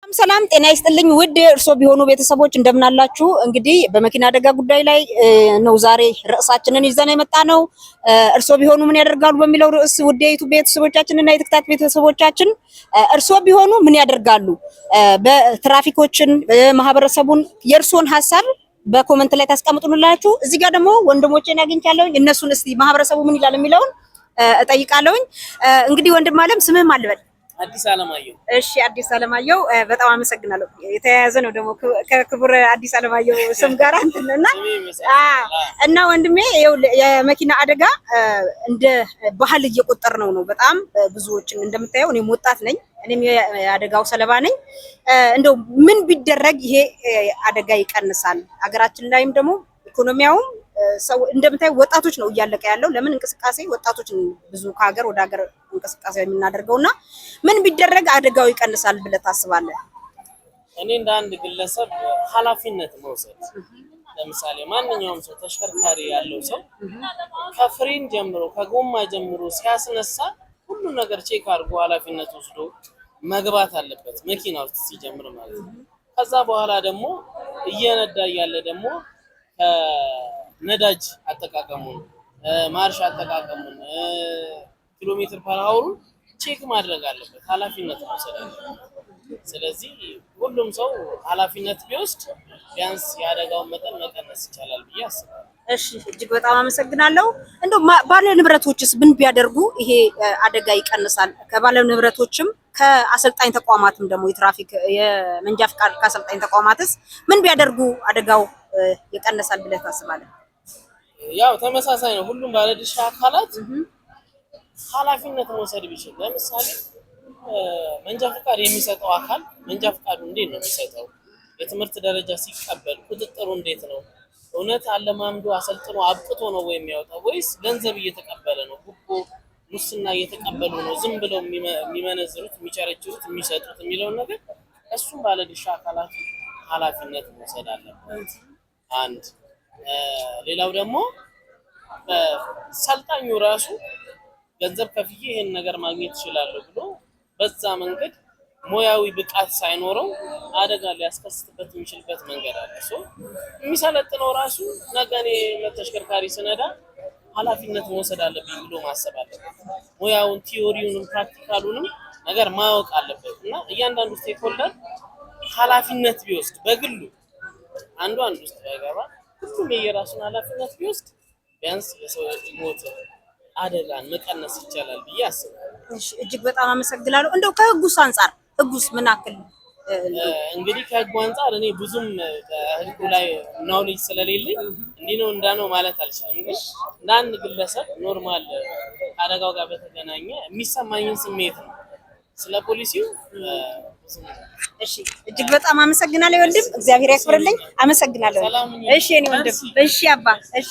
ሰላም ጤና ይስጥልኝ ውድ እርሶ ቢሆኑ ቤተሰቦች እንደምን አላችሁ? እንግዲህ በመኪና አደጋ ጉዳይ ላይ ነው ዛሬ ርዕሳችንን ይዘን የመጣ ነው። እርሶ ቢሆኑ ምን ያደርጋሉ በሚለው ርዕስ ውድ የዩቲዩብ ቤተሰቦቻችን እና የቲክታክ ቤተሰቦቻችን እርሶ ቢሆኑ ምን ያደርጋሉ? በትራፊኮችን ማህበረሰቡን የእርሶን ሀሳብ በኮሜንት ላይ ታስቀምጡልላችሁ። እዚህ ጋር ደግሞ ወንድሞቼን አግኝቻለሁ። እነሱን እስቲ ማህበረሰቡ ምን ይላል የሚለውን እጠይቃለሁ። እንግዲህ ወንድም አለም ስምህ ማን ልበል? አዲስ አለማየሁ። እሺ አዲስ አለማየሁ በጣም አመሰግናለሁ። የተያያዘ ነው ደግሞ ከክቡር አዲስ አለማየሁ ስም ጋር እና ወንድሜ የመኪና አደጋ እንደ ባህል እየቆጠር ነው። በጣም ብዙዎችን እንደምታየው እኔም ወጣት ነኝ፣ እኔም የአደጋው ሰለባ ነኝ። እንደው ምን ቢደረግ ይሄ አደጋ ይቀንሳል? ሀገራችን ላይም ደግሞ ኢኮኖሚያውም ሰው እንደምታዩ ወጣቶች ነው እያለቀ ያለው። ለምን እንቅስቃሴ ወጣቶች ብዙ ከሀገር ወደ ሀገር እንቅስቃሴ የምናደርገውና ምን ቢደረግ አደጋው ይቀንሳል ብለህ ታስባለህ? እኔ እንደ አንድ ግለሰብ ኃላፊነት መውሰድ፣ ለምሳሌ ማንኛውም ሰው ተሽከርካሪ ያለው ሰው ከፍሬን ጀምሮ ከጎማ ጀምሮ ሲያስነሳ ሁሉ ነገር ቼክ አድርጎ ኃላፊነት ወስዶ መግባት አለበት መኪና ውስጥ ሲጀምር ማለት ነው። ከዛ በኋላ ደግሞ እየነዳ ያለ ደግሞ ነዳጅ አጠቃቀሙን ማርሽ አጠቃቀሙን ኪሎ ሜትር ፐር አወሩን ቼክ ማድረግ አለበት፣ ኃላፊነት መውሰድ አለበት። ስለዚህ ሁሉም ሰው ኃላፊነት ቢወስድ ቢያንስ የአደጋውን መጠን መቀነስ ይቻላል ብዬ አስባለሁ። እሺ እጅግ በጣም አመሰግናለሁ። እንደው ባለ ንብረቶችስ ምን ቢያደርጉ ይሄ አደጋ ይቀንሳል? ከባለ ንብረቶችም ከአሰልጣኝ ተቋማትም ደግሞ የትራፊክ የመንጃ ፍቃድ ከአሰልጣኝ ተቋማትስ ምን ቢያደርጉ አደጋው ይቀንሳል ብለህ ታስባለህ? ያው ተመሳሳይ ነው። ሁሉም ባለድርሻ አካላት ኃላፊነት መውሰድ ቢችል፣ ለምሳሌ መንጃ ፍቃድ የሚሰጠው አካል መንጃ ፍቃዱ እንዴት ነው የሚሰጠው? የትምህርት ደረጃ ሲቀበል ቁጥጥሩ እንዴት ነው? እውነት አለማምዶ አሰልጥኖ አብቅቶ ነው ወይ የሚያወጣው ወይስ ገንዘብ እየተቀበለ ነው? ጉቦ ሙስና እየተቀበሉ ነው ዝም ብለው የሚመነዝሩት የሚቸረችሩት የሚሰጡት የሚለውን ነገር እሱም ባለድርሻ አካላት ኃላፊነት መውሰድ አለበት። አንድ ሌላው ደግሞ ሰልጣኙ ራሱ ገንዘብ ከፍዬ ይሄን ነገር ማግኘት ይችላል ብሎ በዛ መንገድ ሙያዊ ብቃት ሳይኖረው አደጋ ሊያስከስትበት የሚችልበት መንገድ አለ። የሚሰለጥነው ራሱ ነገ እኔ ተሽከርካሪ ስነዳ ኃላፊነት መውሰድ አለብኝ ብሎ ማሰብ አለበት። ሙያውን ቲዮሪውንም ፕራክቲካሉንም ነገር ማወቅ አለበት እና እያንዳንዱ ስቴክሆልደር ኃላፊነት ቢወስድ በግሉ አንዱ ውስጥ ባይገባ ሁሉም የራሱን ኃላፊነት ቢወስድ ቢያንስ የሰው ሞት አደጋን መቀነስ ይቻላል ብዬ አስባለሁ። እሺ እጅግ በጣም አመሰግናለሁ። እንደው ከህጉስ አንፃር ህጉስ ምን አክል? እንግዲህ ከህጉ አንፃር እኔ ብዙም ህጉ ላይ ኖሌጅ ስለሌለኝ እንዲህ ነው እንዳነው ማለት አልችልም። ግን እንደ አንድ ግለሰብ ኖርማል አደጋው ጋር በተገናኘ የሚሰማኝን ስሜት ነው ስለ ፖሊሲው። እሺ እጅግ በጣም አመሰግናለሁ ወንድም፣ እግዚአብሔር ያክብርልኝ። አመሰግናለሁ። እሺ እኔ ወንድም፣ እሺ አባ፣ እሺ